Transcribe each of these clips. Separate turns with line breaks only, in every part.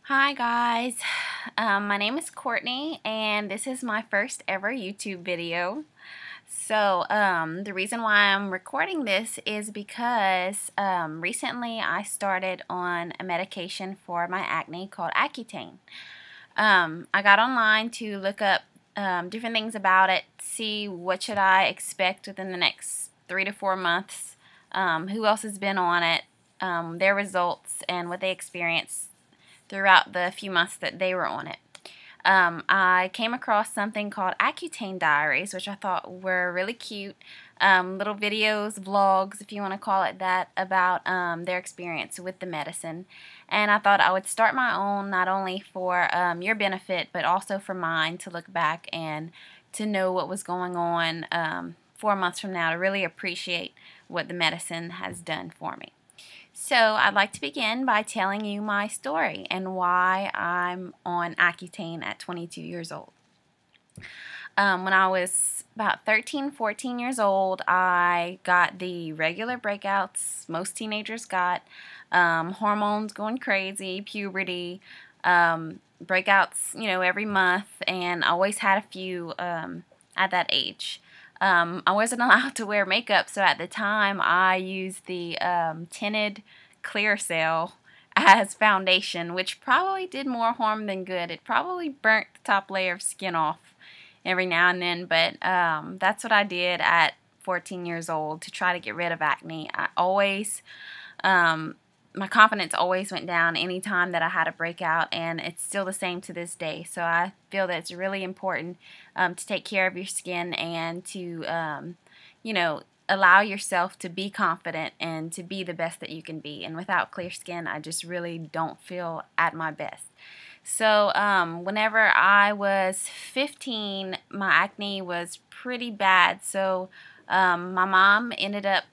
Hi guys, my name is Courtney and this is my first ever YouTube video. So the reason why I'm recording this is because recently I started on a medication for my acne called Accutane. I got online to look up different things about it, see what should I expect within the next 3 to 4 months, who else has been on it, their results, and what they experienced throughout the few months that they were on it. I came across something called Accutane diaries, which I thought were really cute. Little videos, vlogs, if you want to call it that, about their experience with the medicine. And I thought I would start my own, not only for your benefit, but also for mine, to look back and to know what was going on 4 months from now, to really appreciate what the medicine has done for me. So I'd like to begin by telling you my story and why I'm on Accutane at 22 years old. When I was about 13, 14 years old, I got the regular breakouts most teenagers got, hormones going crazy, puberty, breakouts, every month, and I always had a few at that age. I wasn't allowed to wear makeup, so at the time I used the tinted clear cell as foundation, which probably did more harm than good. It probably burnt the top layer of skin off every now and then, but that's what I did at 14 years old to try to get rid of acne. My confidence always went down anytime that I had a breakout, and it's still the same to this day. So I feel that it's really important to take care of your skin and to, allow yourself to be confident and to be the best that you can be. And without clear skin, I just really don't feel at my best. So whenever I was 15, my acne was pretty bad. So my mom ended up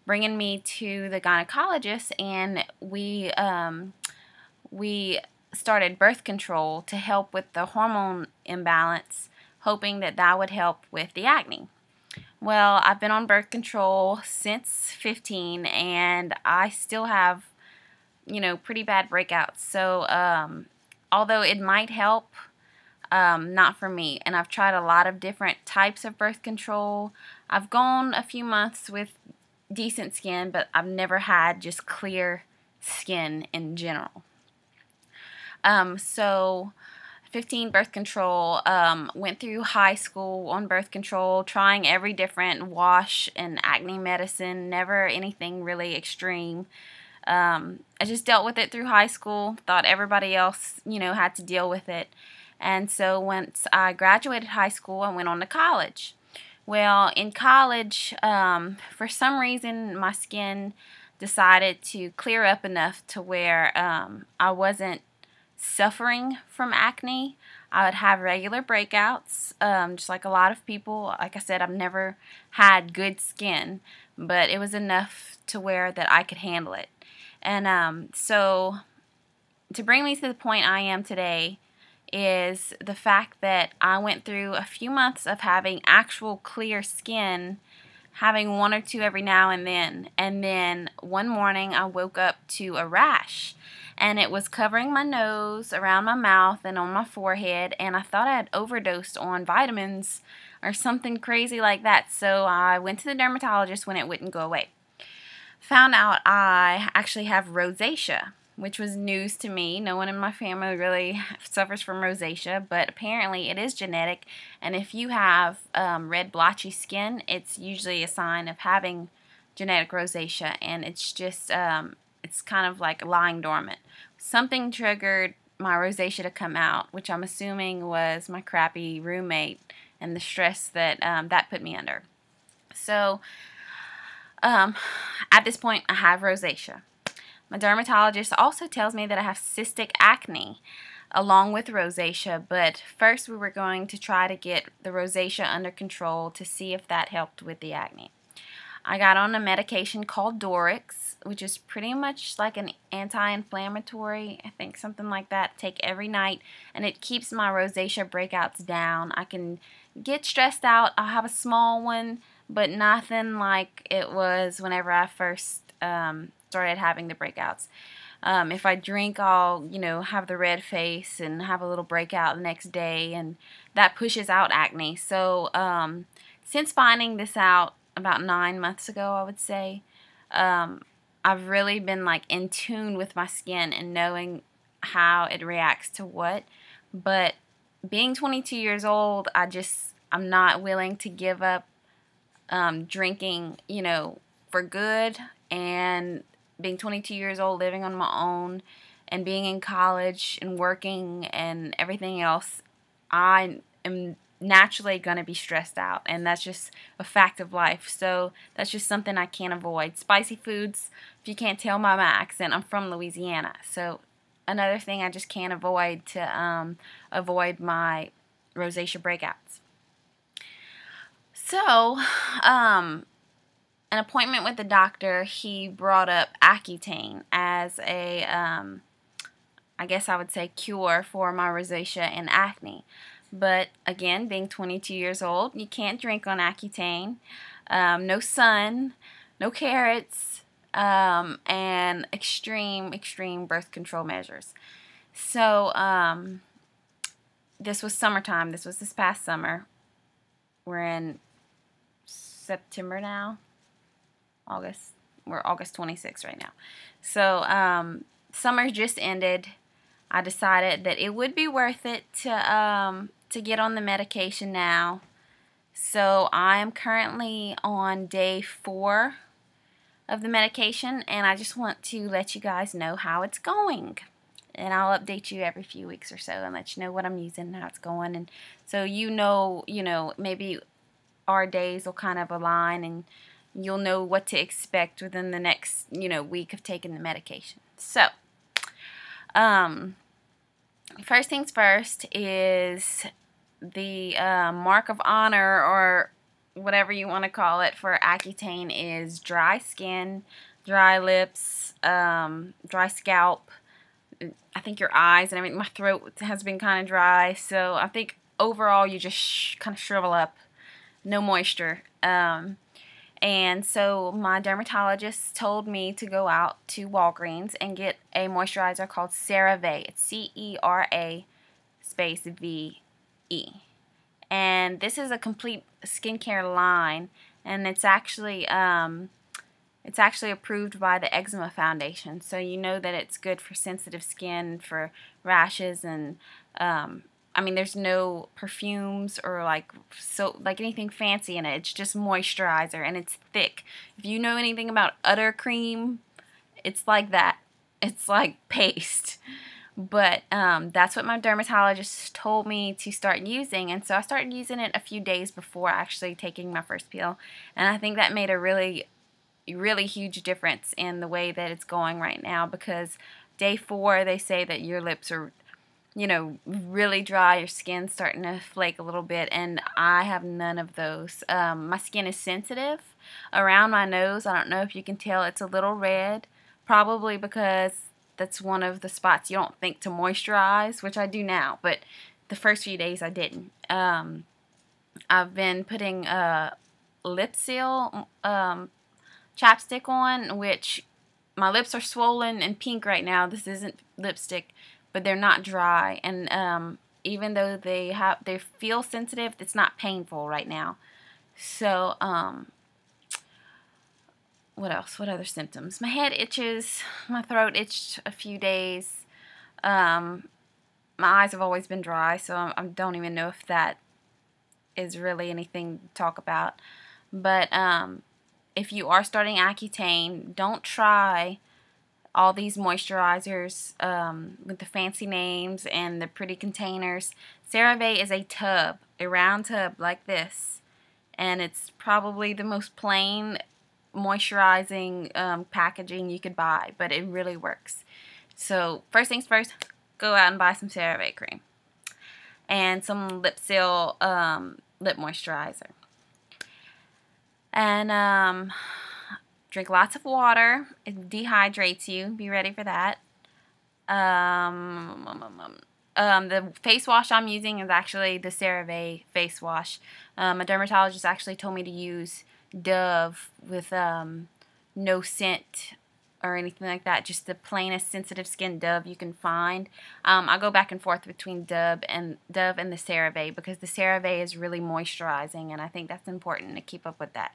bringing me to the gynecologist, and we started birth control to help with the hormone imbalance, hoping that that would help with the acne. Well, I've been on birth control since 15, and I still have, pretty bad breakouts. So although it might help, not for me. And I've tried a lot of different types of birth control. I've gone a few months with decent skin, but I've never had just clear skin in general. So 15 birth control, went through high school on birth control, trying every different wash and acne medicine, never anything really extreme. I just dealt with it through high school, thought everybody else, had to deal with it. And so once I graduated high school, I went on to college. Well, in college, for some reason, my skin decided to clear up enough to where I wasn't suffering from acne. I would have regular breakouts, just like a lot of people. Like I said, I've never had good skin, but it was enough to where that I could handle it. And so to bring me to the point I am today is the fact that I went through a few months of having actual clear skin, having one or two every now and then one morning I woke up to a rash, and it was covering my nose, around my mouth, and on my forehead, and I thought I had overdosed on vitamins or something crazy like that. So I went to the dermatologist when it wouldn't go away. Found out I actually have rosacea, which was news to me. No one in my family really suffers from rosacea, but apparently it is genetic, and if you have red blotchy skin, it's usually a sign of having genetic rosacea, and it's just it's kind of like lying dormant. Something triggered my rosacea to come out, which I'm assuming was my crappy roommate and the stress that that put me under. So at this point, I have rosacea. My dermatologist also tells me that I have cystic acne along with rosacea, but first we were going to try to get the rosacea under control to see if that helped with the acne. I got on a medication called Dorix, which is pretty much like an anti-inflammatory, I think something like that, take every night, and it keeps my rosacea breakouts down. I can get stressed out. I'll have a small one, but nothing like it was whenever I first started having the breakouts. If I drink, I'll, have the red face and have a little breakout the next day, and that pushes out acne. So since finding this out about 9 months ago, I would say, I've really been like in tune with my skin and knowing how it reacts to what. But being 22 years old, I'm not willing to give up drinking, for good. And being 22 years old, living on my own, and being in college and working and everything else, I am naturally going to be stressed out, and that's just a fact of life. So that's just something I can't avoid. Spicy foods, if you can't tell by my accent, I'm from Louisiana. So another thing I just can't avoid to avoid my rosacea breakouts. So, an appointment with the doctor, he brought up Accutane as a, I guess I would say, cure for my rosacea and acne. But again, being 22 years old, you can't drink on Accutane. No sun, no carrots, and extreme birth control measures. So, this was summertime. This was this past summer. We're in September now. We're August 26th right now. So summer just ended. I decided that it would be worth it to get on the medication now. So I am currently on day 4 of the medication, and I just want to let you guys know how it's going. And I'll update you every few weeks or so and let you know what I'm using and how it's going. And so maybe our days will kind of align, and you'll know what to expect within the next, week of taking the medication. So, first things first is the mark of honor, or whatever you want to call it, for Accutane is dry skin, dry lips, dry scalp. I think your eyes and everything. My throat has been kind of dry, so I think overall you just kind of shrivel up, no moisture. And so my dermatologist told me to go out to Walgreens and get a moisturizer called CeraVe. It's C-E-R-A space V-E. And this is a complete skincare line, and it's actually approved by the Eczema Foundation. So you know that it's good for sensitive skin, for rashes, and there's no perfumes or like anything fancy in it. It's just moisturizer, and it's thick. If you know anything about udder cream, it's like that. It's like paste. But that's what my dermatologist told me to start using, and so I started using it a few days before actually taking my first pill, and I think that made a really huge difference in the way that it's going right now, because day 4 they say that your lips are really dry, your skin's starting to flake a little bit, and I have none of those. My skin is sensitive around my nose. I don't know if you can tell, it's a little red, probably because that's one of the spots you don't think to moisturize, which I do now, but the first few days I didn't. I've been putting lip seal chapstick on, which my lips are swollen and pink right now. This isn't lipstick, but they're not dry, and even though they feel sensitive, it's not painful right now. So what else? What other symptoms? My head itches, my throat itched a few days. My eyes have always been dry, so I don't even know if that is really anything to talk about. But if you are starting Accutane, don't try all these moisturizers with the fancy names and the pretty containers. CeraVe is a tub, a round tub like this, and it's probably the most plain moisturizing packaging you could buy, but it really works. So first things first, go out and buy some CeraVe cream and some lip seal lip moisturizer, and drink lots of water. It dehydrates you. Be ready for that. The face wash I'm using is actually the CeraVe face wash. My dermatologist actually told me to use Dove with no scent or anything like that. Just the plainest sensitive skin Dove you can find. I go back and forth between Dove and the CeraVe, because the CeraVe is really moisturizing, and I think that's important to keep up with that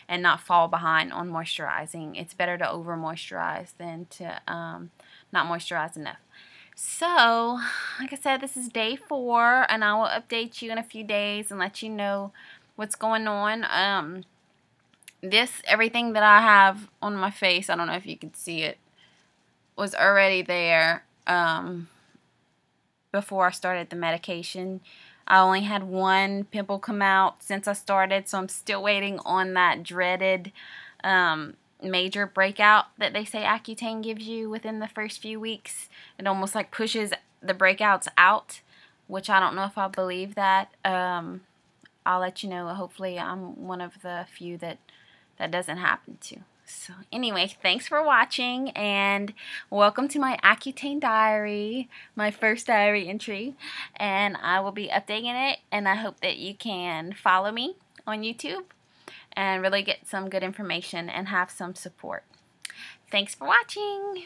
and not fall behind on moisturizing. It's better to over moisturize than to not moisturize enough. So, like I said, this is day 4, and I will update you in a few days and let you know what's going on. Everything that I have on my face, I don't know if you can see it, was already there before I started the medication. I only had one pimple come out since I started, so I'm still waiting on that dreaded major breakout that they say Accutane gives you within the first few weeks. It almost like pushes the breakouts out, which I don't know if I believe that. I'll let you know. Hopefully I'm one of the few that doesn't happen to. So anyway, thanks for watching, and welcome to my Accutane diary, my first diary entry, and I will be updating it, and I hope that you can follow me on YouTube and really get some good information and have some support. Thanks for watching.